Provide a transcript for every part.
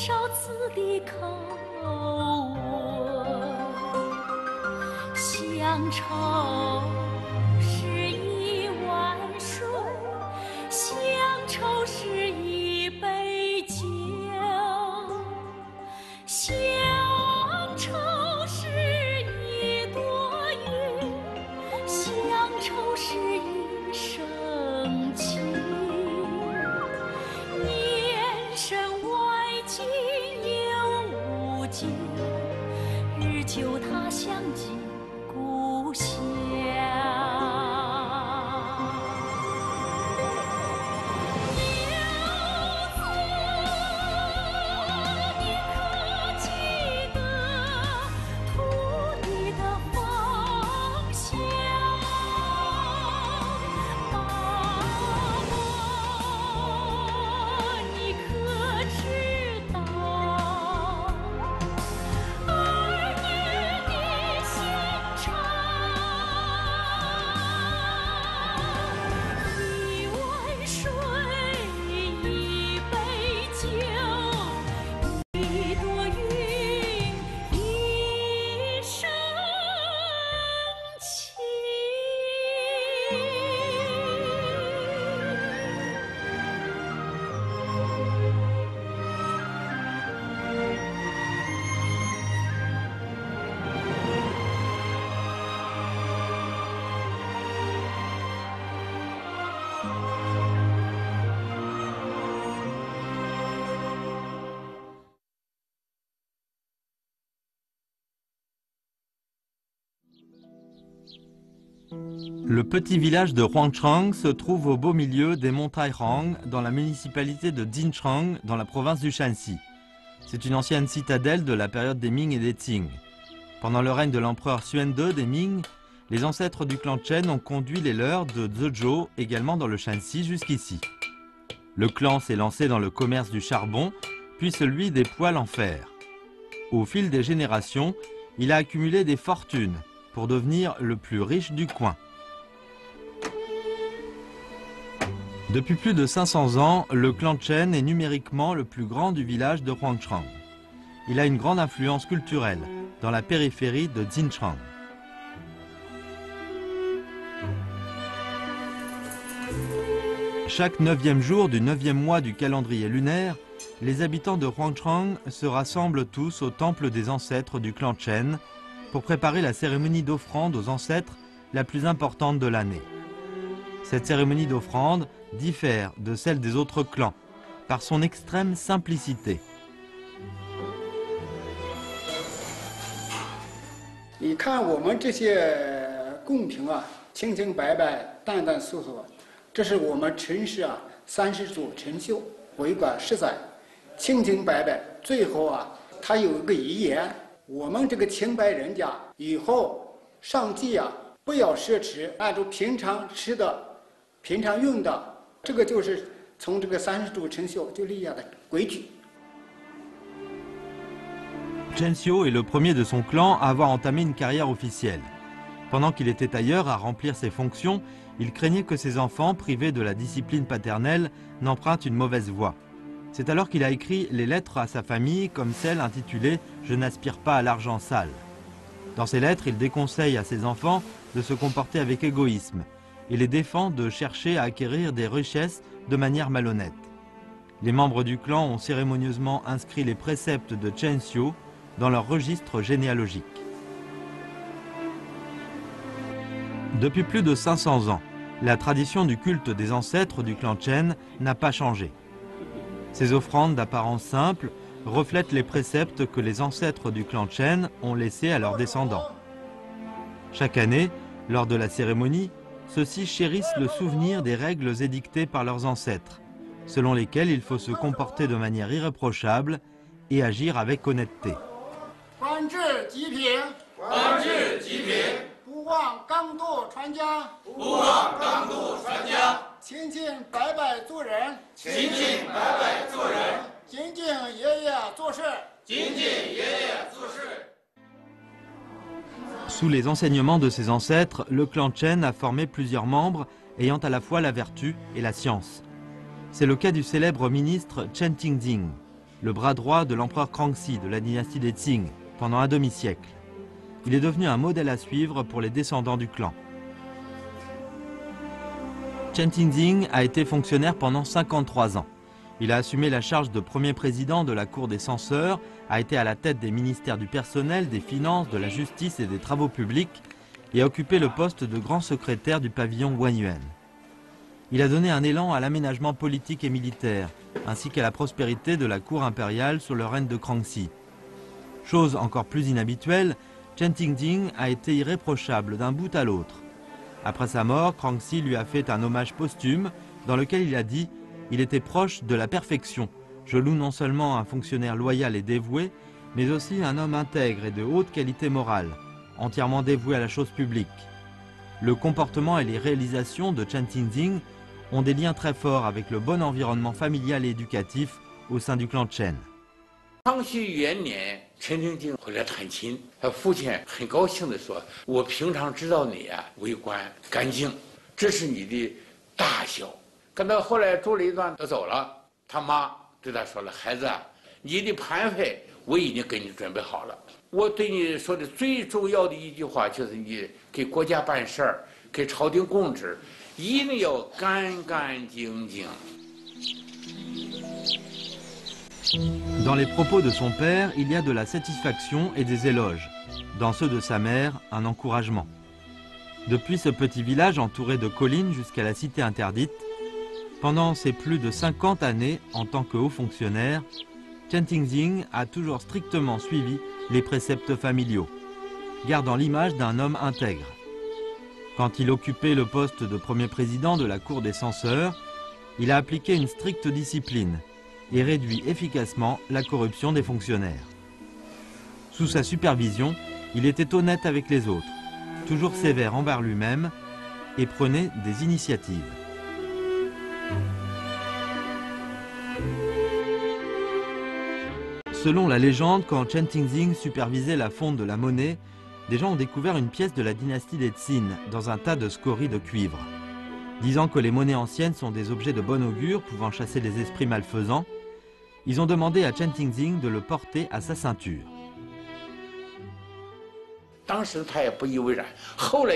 少次的口吻，乡愁是一碗水，乡愁是一杯酒，乡愁是一朵云，乡愁是一生情。年深外境又无尽，日久他乡即故乡。Le petit village de Huangchang se trouve au beau milieu des monts Taihang, dans la municipalité de Jinchang, dans la province du Shanxi. C'est une ancienne citadelle de la période des Ming et des Qing. Pendant le règne de l'empereur Xuan II des Ming, les ancêtres du clan Chen ont conduit les leurs de Zhezhou, également dans le Shanxi, jusqu'ici. Le clan s'est lancé dans le commerce du charbon, puis celui des poêles en fer. Au fil des générations, il a accumulé des fortunes pour devenir le plus riche du coin. Depuis plus de 500 ans, le clan Chen est numériquement le plus grand du village de Huangchang. Il a une grande influence culturelle dans la périphérie de Jinchang. Chaque 9e jour du 9e mois du calendrier lunaire, les habitants de Huangchang se rassemblent tous au temple des ancêtres du clan Chen pour préparer la cérémonie d'offrande aux ancêtres la plus importante de l'année. Cette cérémonie d'offrande diffère de celle des autres clans par son extrême simplicité. 你看我们这些贡品啊，清清白白、淡淡素素，这是我们陈氏啊30组陈绣，为管实在，清清白白。最后啊，他有一个遗言，我们这个清白人家以后上祭啊，不要奢侈，按照平常吃的、平常用的。 这个就是从这个30组陈绣就立下的规矩。 Chen Xiu est le premier de son clan à avoir entamé une carrière officielle. Pendant qu'il était ailleurs à remplir ses fonctions, il craignait que ses enfants, privés de la discipline paternelle, n'empruntent une mauvaise voie. C'est alors qu'il a écrit les lettres à sa famille, comme celle intitulée « Je n'aspire pas à l'argent sale ». Dans ces lettres, il déconseille à ses enfants de se comporter avec égoïsme et les défend de chercher à acquérir des richesses de manière malhonnête. Les membres du clan ont cérémonieusement inscrit les préceptes de Chen Xiu dans leur registre généalogique. Depuis plus de 500 ans, la tradition du culte des ancêtres du clan Chen n'a pas changé. Ces offrandes d'apparence simple reflètent les préceptes que les ancêtres du clan Chen ont laissés à leurs descendants. Chaque année, lors de la cérémonie, ceux-ci chérissent le souvenir des règles édictées par leurs ancêtres, selon lesquelles il faut se comporter de manière irréprochable et agir avec honnêteté. Sous les enseignements de ses ancêtres, le clan Chen a formé plusieurs membres ayant à la fois la vertu et la science. C'est le cas du célèbre ministre Chen Tingding. le bras droit de l'empereur Kangxi de la dynastie des Qing pendant un demi-siècle. Il est devenu un modèle à suivre pour les descendants du clan. Chen Qingxing a été fonctionnaire pendant 53 ans. Il a assumé la charge de premier président de la cour des censeurs, a été à la tête des ministères du personnel, des finances, de la justice et des travaux publics et a occupé le poste de grand secrétaire du pavillon Huanyuan. Il a donné un élan à l'aménagement politique et militaire, ainsi qu'à la prospérité de la cour impériale sous le règne de Kangxi. Chose encore plus inhabituelle, Chen Qingxing a été irréprochable d'un bout à l'autre. Après sa mort, Kangxi lui a fait un hommage posthume dans lequel il a dit « Il était proche de la perfection. Je loue non seulement un fonctionnaire loyal et dévoué, mais aussi un homme intègre et de haute qualité morale, entièrement dévoué à la chose publique. » Le comportement et les réalisations de Chen Qingxing ont des liens très forts avec le bon environnement familial et éducatif au sein du clan Chen. 康熙元年，陈廷敬回来探亲，他父亲很高兴地说：“我平常知道你啊，为官干净，这是你的大孝。”跟他后来住了一段，他走了，他妈对他说了：“孩子啊，你的盘费我已经给你准备好了。我对你说的最重要的一句话就是，你给国家办事儿，给朝廷供职，一定要干干净净。” Dans les propos de son père, il y a de la satisfaction et des éloges. Dans ceux de sa mère, un encouragement. Depuis ce petit village entouré de collines jusqu'à la cité interdite, pendant ses plus de 50 années en tant que haut fonctionnaire, Chen Qingxing a toujours strictement suivi les préceptes familiaux, gardant l'image d'un homme intègre. Quand il occupait le poste de premier président de la cour des censeurs, il a appliqué une stricte discipline et réduit efficacement la corruption des fonctionnaires. Sous sa supervision, il était honnête avec les autres, toujours sévère envers lui-même et prenait des initiatives. Selon la légende, quand Chen Qingxing supervisait la fonte de la monnaie, des gens ont découvert une pièce de la dynastie des Qin dans un tas de scories de cuivre. Disant que les monnaies anciennes sont des objets de bon augure pouvant chasser les esprits malfaisants, ils ont demandé à Chen Qingxing de le porter à sa ceinture. 当时他也不以为然，后来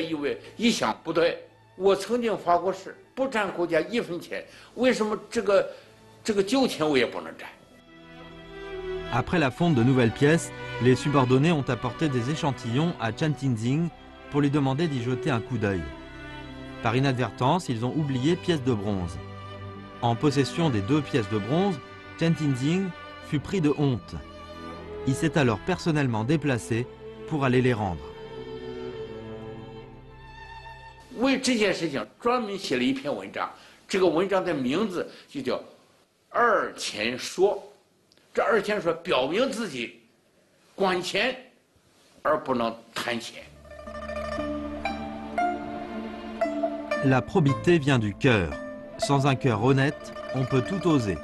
一想不对，我曾经发过誓，不占国家一分钱，为什么这个旧钱我也不能占？ Après la fonte de nouvelles pièces, les subordonnés ont apporté des échantillons à Chen Qingxing pour lui demander d'y jeter un coup d'œil. Par inadvertance, ils ont oublié pièces de bronze. En possession des 2 pièces de bronze, Chen Qingxing fut pris de honte. Il s'est alors personnellement déplacé pour aller les rendre. 为这件事情专门写了一篇文章，这个文章的名字就叫《二钱说》。这二钱说表明自己管钱而不能贪钱。 La probité vient du cœur. Sans un cœur honnête, on peut tout oser.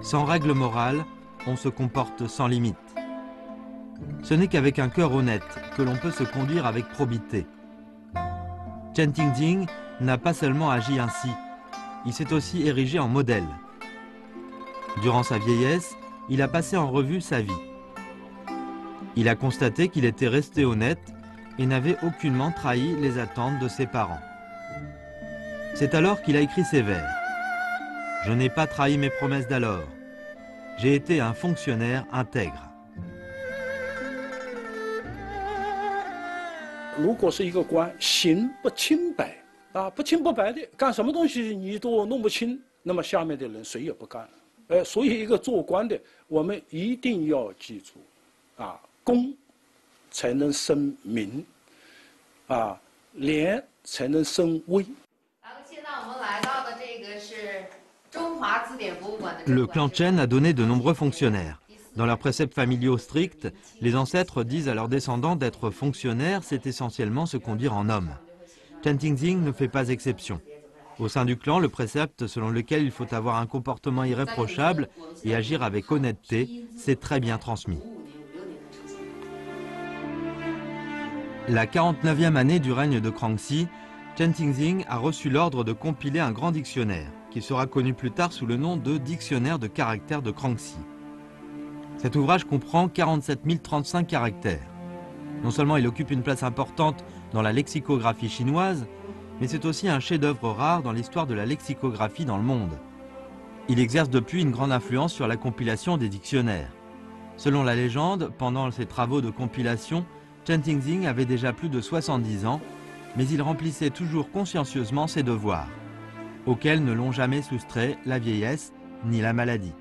Sans règle morale, on se comporte sans limite. Ce n'est qu'avec un cœur honnête que l'on peut se conduire avec probité. Chen Qingxing n'a pas seulement agi ainsi, il s'est aussi érigé en modèle. Durant sa vieillesse, il a passé en revue sa vie. Il a constaté qu'il était resté honnête et n'avait aucunement trahi les attentes de ses parents. C'est alors qu'il a écrit ces vers. « Je n'ai pas trahi mes promesses d'alors. J'ai été un fonctionnaire intègre. » 如果是一个官行不清白啊，不清不白的，干什么东西你都弄不清，那么下面的人谁也不干。所以一个做官的，我们一定要记住，啊，公才能生民，啊，廉才能生威。 Le clan Chen a donné de nombreux fonctionnaires. Dans leurs préceptes familiaux stricts, les ancêtres disent à leurs descendants d'être fonctionnaires, c'est essentiellement se conduire en homme. Chen Qingxing ne fait pas exception. Au sein du clan, le précepte selon lequel il faut avoir un comportement irréprochable et agir avec honnêteté, c'est très bien transmis. La 49e année du règne de Kangxi, Chen Qingxing a reçu l'ordre de compiler un grand dictionnaire, qui sera connu plus tard sous le nom de Dictionnaire de caractères de Kangxi. Cet ouvrage comprend 47 035 caractères. Non seulement il occupe une place importante dans la lexicographie chinoise, mais c'est aussi un chef-d'œuvre rare dans l'histoire de la lexicographie dans le monde. Il exerce depuis une grande influence sur la compilation des dictionnaires. Selon la légende, pendant ses travaux de compilation, Chen Tingxing avait déjà plus de 70 ans, mais il remplissait toujours consciencieusement ses devoirs, auxquels ne l'ont jamais soustrait la vieillesse ni la maladie.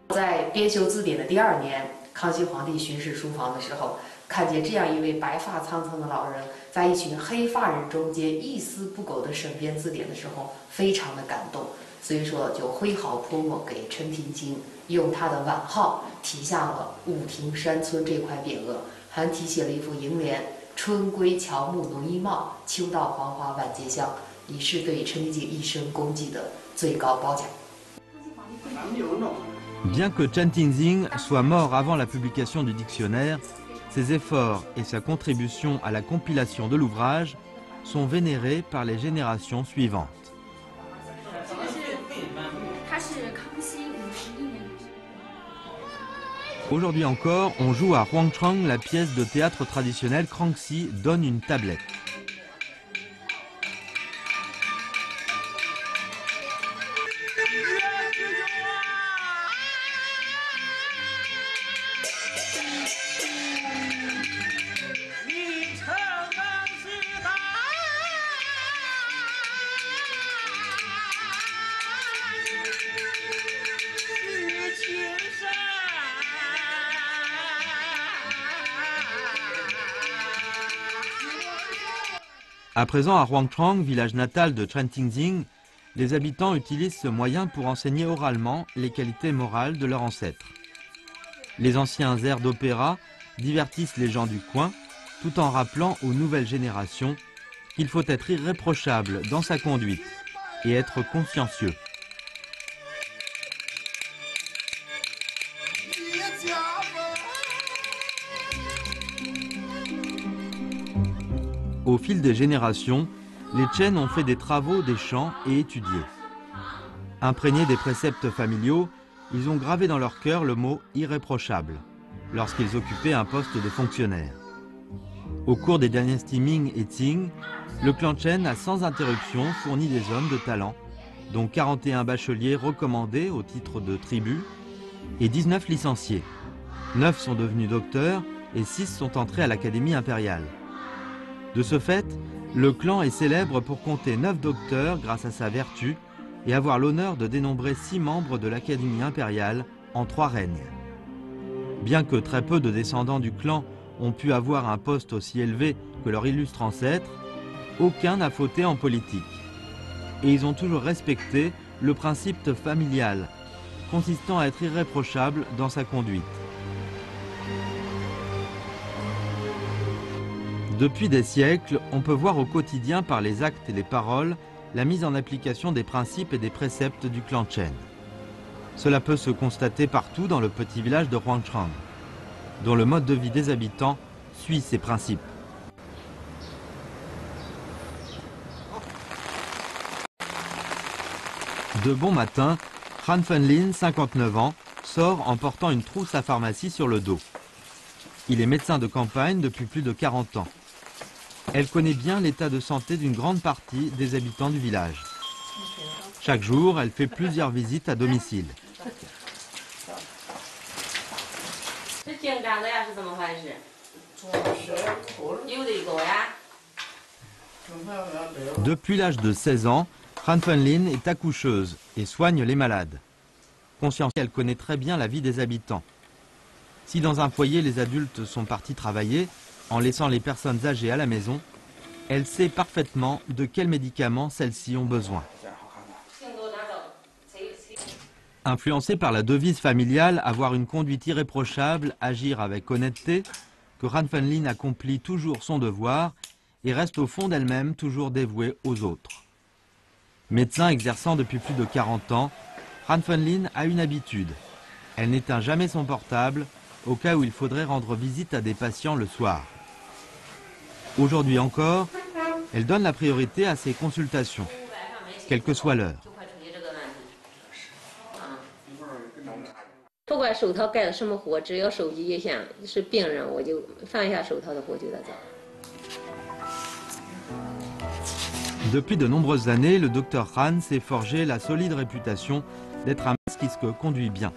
Dans 编修字典的第2年，康熙皇帝巡视书房的时候，看见这样一位白发苍苍的老人，在一群黑发人中间一丝不苟地审编字典的时候，非常的感动，所以说就挥毫泼墨给陈廷京用他的晚号题下了武亭山村这块匾额，还题写了一副楹联：春归乔木浓衣帽，秋到黄花万街香，以示对陈廷京一生功绩的最高褒奖。 Bien que Chen Tingxing soit mort avant la publication du dictionnaire, ses efforts et sa contribution à la compilation de l'ouvrage sont vénérés par les générations suivantes. Aujourd'hui encore, on joue à Huangchang la pièce de théâtre traditionnelle Krangxi donne une tablette. À présent, à Huangchang, village natal de Chen Tingxing, les habitants utilisent ce moyen pour enseigner oralement les qualités morales de leurs ancêtres. Les anciens airs d'opéra divertissent les gens du coin, tout en rappelant aux nouvelles générations qu'il faut être irréprochable dans sa conduite et être consciencieux. Au fil des générations, les Chen ont fait des travaux, des chants et étudié. Imprégnés des préceptes familiaux, ils ont gravé dans leur cœur le mot « irréprochable » lorsqu'ils occupaient un poste de fonctionnaire. Au cours des dynasties Ming et Qing, le clan Chen a sans interruption fourni des hommes de talent, dont 41 bacheliers recommandés au titre de tribu et 19 licenciés. 9 sont devenus docteurs et 6 sont entrés à l'Académie impériale. De ce fait, le clan est célèbre pour compter 9 docteurs grâce à sa vertu et avoir l'honneur de dénombrer 6 membres de l'Académie impériale en 3 règnes. Bien que très peu de descendants du clan ont pu avoir un poste aussi élevé que leur illustre ancêtre, aucun n'a fauté en politique. Et ils ont toujours respecté le principe familial, consistant à être irréprochable dans sa conduite. Depuis des siècles, on peut voir au quotidien par les actes et les paroles la mise en application des principes et des préceptes du clan Chen. Cela peut se constater partout dans le petit village de Huangchang, dont le mode de vie des habitants suit ces principes. De bon matin, Han Fenlin, 59 ans, sort en portant une trousse à pharmacie sur le dos. Il est médecin de campagne depuis plus de 40 ans. Elle connaît bien l'état de santé d'une grande partie des habitants du village. Chaque jour, elle fait plusieurs visites à domicile. Depuis l'âge de 16 ans, Han Fenlin est accoucheuse et soigne les malades. Consciente, elle connaît très bien la vie des habitants. Si dans un foyer les adultes sont partis travailler, en laissant les personnes âgées à la maison, elle sait parfaitement de quels médicaments celles-ci ont besoin. Influencée par la devise familiale « avoir une conduite irréprochable, agir avec honnêteté », que Han Fenlin accomplit toujours son devoir et reste au fond d'elle-même toujours dévouée aux autres. Médecin exerçant depuis plus de 40 ans, Han Fenlin a une habitude. Elle n'éteint jamais son portable au cas où il faudrait rendre visite à des patients le soir. Aujourd'hui encore, elle donne la priorité à ses consultations. quelle que soit l'heure. 不管手套盖了什么火，只要手机一响是病人，我就放下手套的火就得走。 Depuis de nombreuses années, le docteur Han s'est forgé la solide réputation d'être un médecin qui se conduit bien.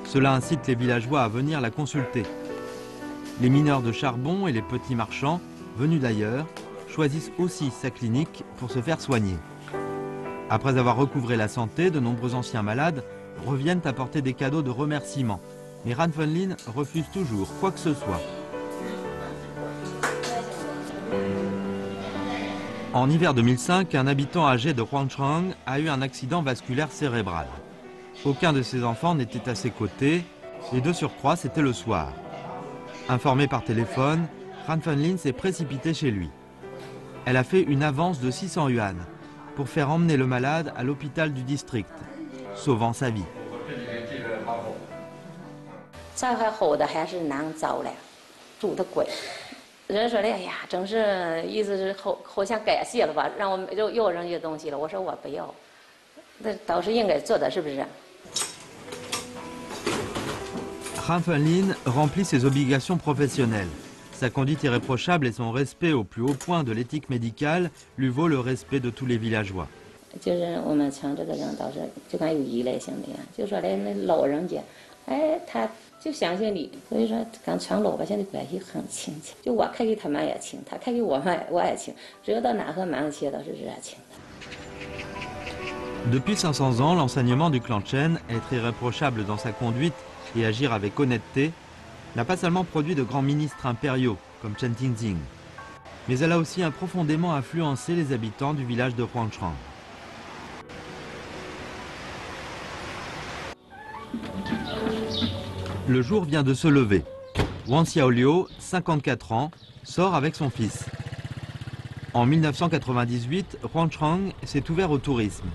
Cela incite les villageois à venir la consulter. Les mineurs de charbon et les petits marchands, venus d'ailleurs, choisissent aussi sa clinique pour se faire soigner. Après avoir recouvré la santé, de nombreux anciens malades reviennent apporter des cadeaux de remerciement. Mais Ran Van Lin refuse toujours quoi que ce soit. En hiver 2005, un habitant âgé de Huangchang a eu un accident vasculaire cérébral. Aucun de ses enfants n'était à ses côtés, et de surcroît, c'était le soir. Informée par téléphone, Ran Van Lin s'est précipitée chez lui. Elle a fait une avance de 600 yuan pour faire emmener le malade à l'hôpital du district, sauvant sa vie. 再还好的还是难找嘞，住的贵。人说的，哎呀，真是意思是好像感谢了吧，让我要人家东西了。我说我不要，那都是应该做的，是不是？ Ran Van Lin remplit ses obligations professionnelles. Sa conduite irréprochable et son respect au plus haut point de l'éthique médicale lui vaut le respect de tous les villageois. 就是我们城这个人倒是就看有依赖性的呀，就说的那老人家，哎，他就相信你，所以说跟城老百姓的关系很亲切。就我开给他们也亲，他开给我们我也亲，只要到哪和忙去都是这样亲的。 Depuis 500 ans, l'enseignement du clan Chen, être irréprochable dans sa conduite et agir avec honnêteté, n'a pas seulement produit de grands ministres impériaux comme Chen Tingting, mais elle a aussi profondément influencé les habitants du village de Huangchang. Le jour vient de se lever. Wang Xiaoliu, 54 ans, sort avec son fils. En 1998, Huangchang s'est ouvert au tourisme.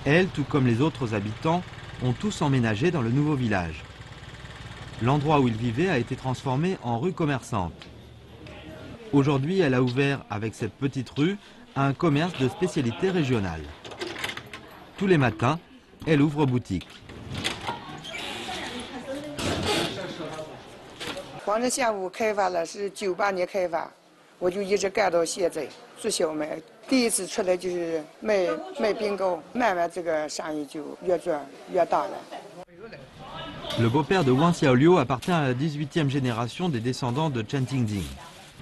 Elle, tout comme les autres habitants, ont tous emménagé dans le nouveau village. L'endroit où ils vivaient a été transformé en rue commerçante. Aujourd'hui, elle a ouvert, avec cette petite rue, un commerce de spécialité régionale. Tous les matins, elle ouvre boutique. 黄镇县务开发了是98年开发，我就一直干到现在，做小卖。第一次出来就是卖冰糕，慢慢这个生意就越做越大了。 Le beau-père de Wang Xiaoliu appartient à la 18e génération des descendants de Chen Tingting.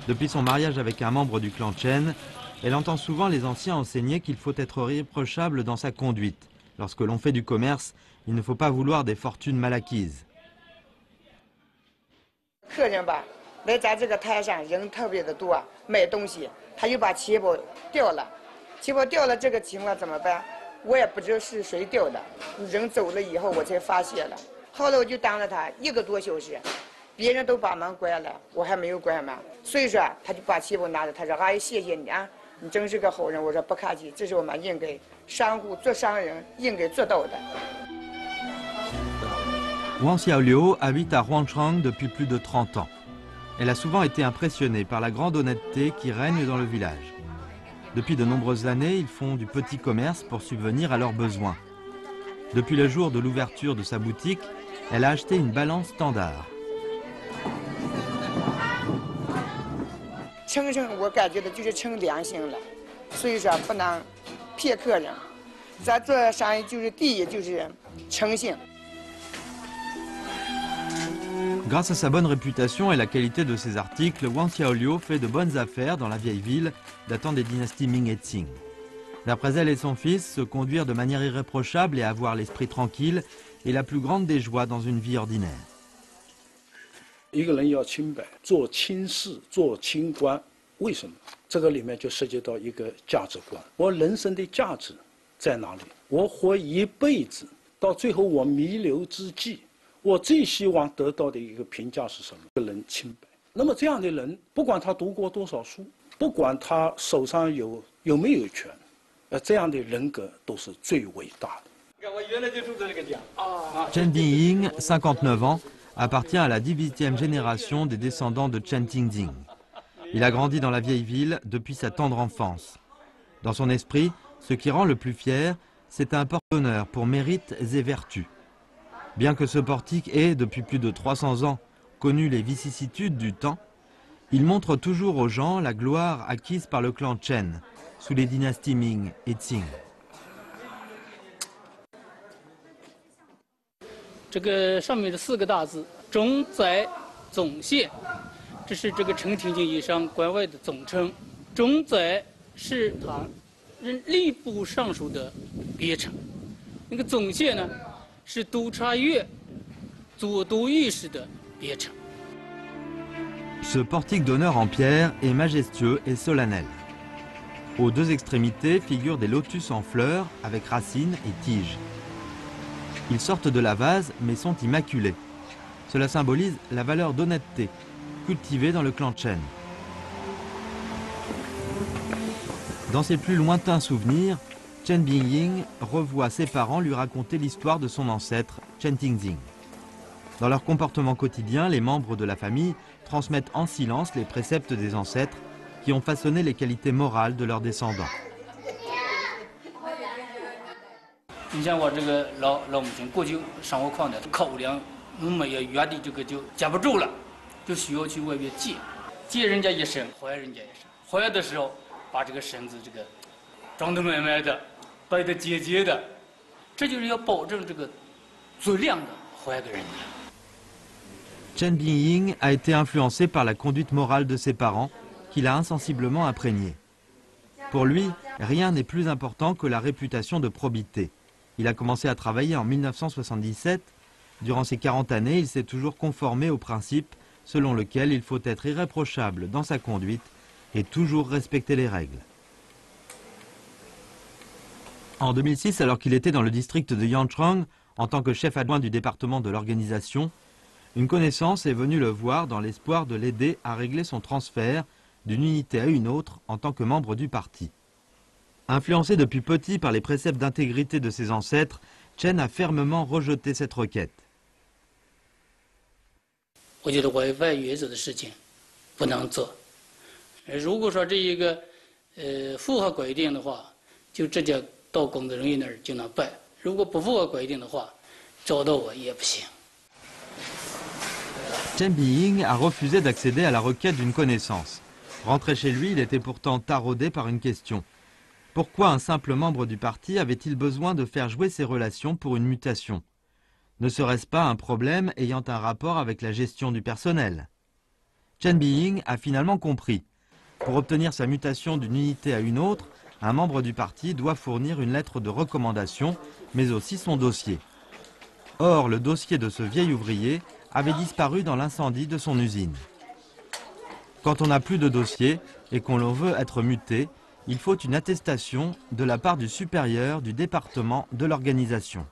Depuis son mariage avec un membre du clan Chen, elle entend souvent les anciens enseigner qu'il faut être irréprochable dans sa conduite. Lorsque l'on fait du commerce, il ne faut pas vouloir des fortunes mal acquises. 客人吧，来咱这个摊上人特别的多，买东西他就把钱包掉了，钱包掉了这个情况怎么办？我也不知道是谁掉的，人走了以后我才发现了。后来我就当了他1个多小时，别人都把门关了，我还没有关门，所以说他就把钱包拿着，他说：“阿姨，谢谢你啊，你真是个好人。”我说：“不客气，这是我们应该商户做商人应该做到的。” Wang Xiaoliu habite à Huangchang depuis plus de 30 ans. Elle a souvent été impressionnée par la grande honnêteté qui règne dans le village. Depuis de nombreuses années, ils font du petit commerce pour subvenir à leurs besoins. Depuis le jour de l'ouverture de sa boutique, elle a acheté une balance standard. 称我感觉的就是称良心了，所以说不能骗客人。咱做生意就是第一就是诚信。 Grâce à sa bonne réputation et la qualité de ses articles, Wang Xiaoliu fait de bonnes affaires dans la vieille ville datant des dynasties Ming et Qing. D'après elle et son fils, se conduire de manière irréprochable et avoir l'esprit tranquille est la plus grande des joies dans une vie ordinaire. 一个人要清白，做清事，做清官，为什么？这个里面就涉及到一个价值观。我人生的价值在哪里？我活一辈子，到最后我弥留之际。 我最希望得到的一个评价是什么？这个人清白。那么这样的人，不管他读过多少书，不管他手上有没有权，这样的人格都是最伟大的。你看，我原来就住在这个家啊。 Chen Dingying, 59 ans, appartient à la 18e génération des descendants de Chen Tingting. Il a grandi dans la vieille ville depuis sa tendre enfance. Dans son esprit, Ce qui rend le plus fier, c'est un porte-honneur pour mérites et vertus. Bien que ce portique ait, depuis plus de 300 ans, connu les vicissitudes du temps, il montre toujours aux gens la gloire acquise par le clan Chen, sous les dynasties Ming et Qing. 这个上面的4个大字“中载总宪”，这是这个陈廷敬以上官位的总称。中载是他任吏部尚书的别称，那个总宪呢是督察院左都御史的别称。 Ce portique d'honneur en pierre est majestueux et solennel. Aux deux extrémités figurent des lotus en fleurs avec racines et tiges. Ils sortent de la vase mais sont immaculés. Cela symbolise la valeur d'honnêteté cultivée dans le clan Chen. Dans ses plus lointains souvenirs, Chen Bingying revoit ses parents lui raconter l'histoire de son ancêtre, Chen Tingxing. Dans leur comportement quotidien, les membres de la famille transmettent en silence les préceptes des ancêtres qui ont façonné les qualités morales de leurs descendants. 你像我这个老母亲，过去生活况的口粮，没有原地这个就夹不住了，就需要去外面借，借人家一升，还人家一升，还的时候把这个绳子这个装得满满的，摆得结结的，这就是要保证这个足量的还给人家。 Chen Bingying a été influencé par la conduite morale de ses parents, qu'il a insensiblement imprégnée. Pour lui, rien n'est plus important que la réputation de probité. Il a commencé à travailler en 1977. Durant ces 40 années, il s'est toujours conformé au principe selon lequel il faut être irréprochable dans sa conduite et toujours respecter les règles. En 2006, alors qu'il était dans le district de Yancheng, en tant que chef adjoint du département de l'organisation, une connaissance est venue le voir dans l'espoir de l'aider à régler son transfert d'une unité à une autre en tant que membre du parti. Influencé depuis petit par les préceptes d'intégrité de ses ancêtres, Chen a fermement rejeté cette requête. 我觉得违反原则的事情不能做。如果说这一个符合规定的话，就直接到工作人员那儿就能办；如果不符合规定的话，找到我也不行。 Chen Bingying a refusé d'accéder à la requête d'une connaissance. Rentré chez lui, il était pourtant taraudé par une question. Pourquoi un simple membre du parti avait-il besoin de faire jouer ses relations pour une mutation? Ne serait-ce pas un problème ayant un rapport avec la gestion du personnel? Chen Bingying a finalement compris. Pour obtenir sa mutation d'une unité à une autre, un membre du parti doit fournir une lettre de recommandation, mais aussi son dossier. Or, le dossier de ce vieil ouvrier avait disparu dans l'incendie de son usine. Quand on n'a plus de dossier et qu'on veut être muté, il faut une attestation de la part du supérieur du département de l'organisation.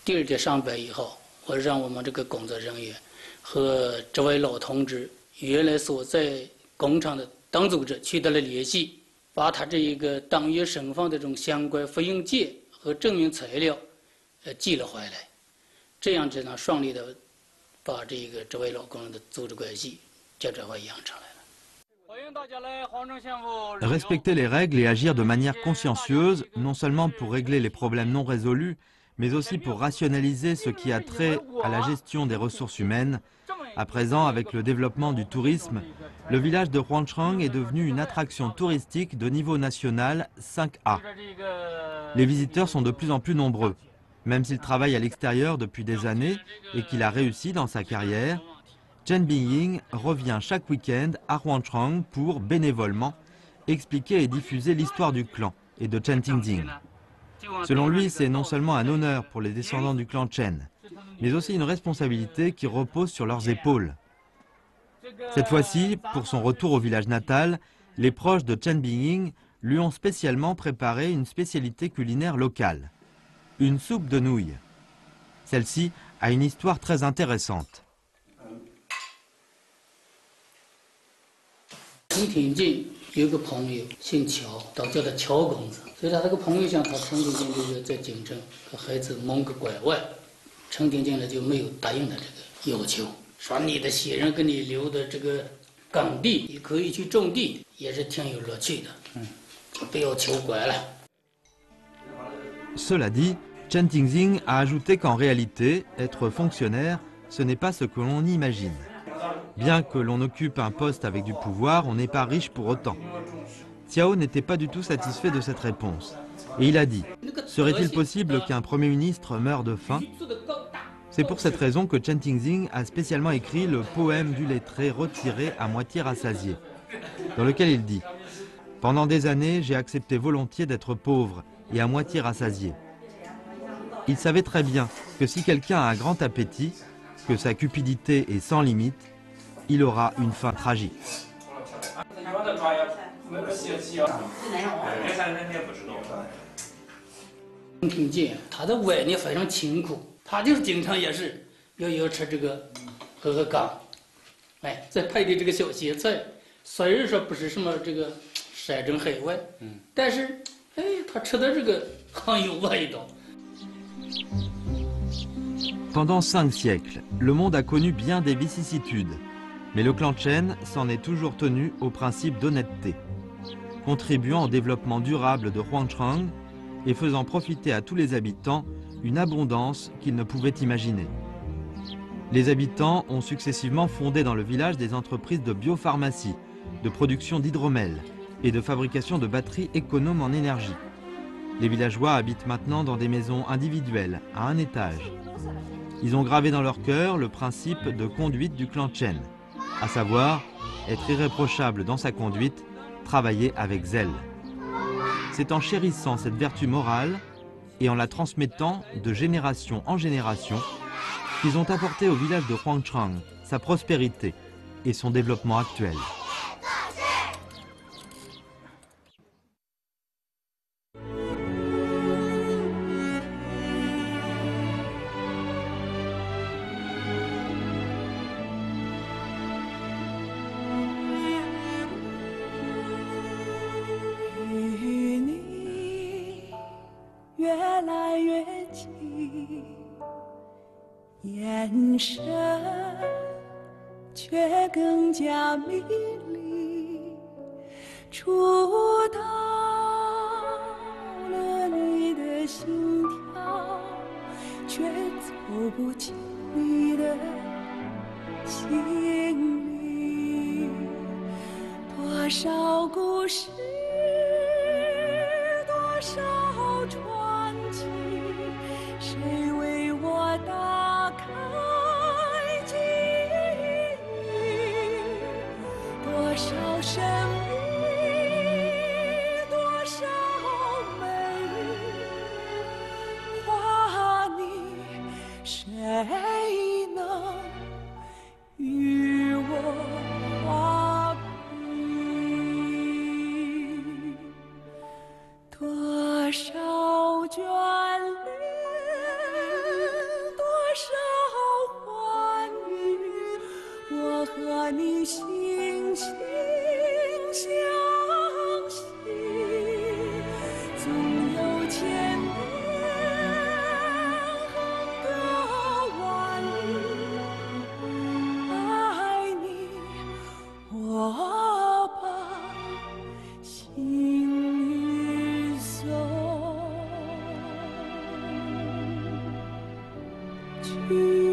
第二天上班以后，我让我们这个工作人员和这位老同志原来所在工厂的党组织取得了联系，把他这一个党员身份的这种相关复印件和证明材料，寄了回来，这样才能顺利的把这位老工人的组织关系接转回养成来了。 Respecter les règles et agir de manière consciencieuse, non seulement pour régler les problèmes non résolus, mais aussi pour rationaliser ce qui a trait à la gestion des ressources humaines. À présent, avec le développement du tourisme, le village de Huangcheng est devenu une attraction touristique de niveau national 5A. Les visiteurs sont de plus en plus nombreux. Même s'il travaille à l'extérieur depuis des années et qu'il a réussi dans sa carrière, Chen Bingying revient chaque week-end à Huangcheng pour, bénévolement, expliquer et diffuser l'histoire du clan et de Chen Tingxing. Selon lui, c'est non seulement un honneur pour les descendants du clan Chen, mais aussi une responsabilité qui repose sur leurs épaules. Cette fois-ci, pour son retour au village natal, les proches de Chen Bingying lui ont spécialement préparé une spécialité culinaire locale, une soupe de nouilles. Celle-ci a une histoire très intéressante. 陈廷敬有个朋友姓乔，都叫他乔公子。所以他这个朋友想他陈廷敬这个在京城和孩子蒙个拐弯，陈廷敬呢就没有答应他这个要求，说你的先人给你留的这个耕地，也可以去种地，也是挺有乐趣的。不要求怪了。 Cela dit, Chen Tingxing a ajouté qu'en réalité, être fonctionnaire, ce n'est pas ce que l'on imagine. Bien que l'on occupe un poste avec du pouvoir, on n'est pas riche pour autant. Xiao n'était pas du tout satisfait de cette réponse. Et il a dit, serait-il possible qu'un Premier ministre meure de faim? C'est pour cette raison que Chen Tingxing a spécialement écrit le poème du lettré retiré à moitié rassasié, dans lequel il dit « Pendant des années, j'ai accepté volontiers d'être pauvre et à moitié rassasié. » Il savait très bien que si quelqu'un a un grand appétit, que sa cupidité est sans limite, il aura une fin tragique. 听见他的外呢非常辛苦，他就是经常也是要吃这个鹅肝，哎，再配的这个小咸菜，虽然说不是什么这个山珍海味，但是哎，他吃的这个很有味道。 Pendant 5 siècles, le monde a connu bien des vicissitudes, mais le clan Chen s'en est toujours tenu au principe d'honnêteté, contribuant au développement durable de Huangchang et faisant profiter à tous les habitants une abondance qu'ils ne pouvaient imaginer. Les habitants ont successivement fondé dans le village des entreprises de biopharmacie, de production d'hydromel et de fabrication de batteries économes en énergie. Les villageois habitent maintenant dans des maisons individuelles, à un étage. Ils ont gravé dans leur cœur le principe de conduite du clan Chen, à savoir être irréprochable dans sa conduite, travailler avec zèle. C'est en chérissant cette vertu morale et en la transmettant de génération en génération qu'ils ont apporté au village de Huangchang sa prospérité et son développement actuel. You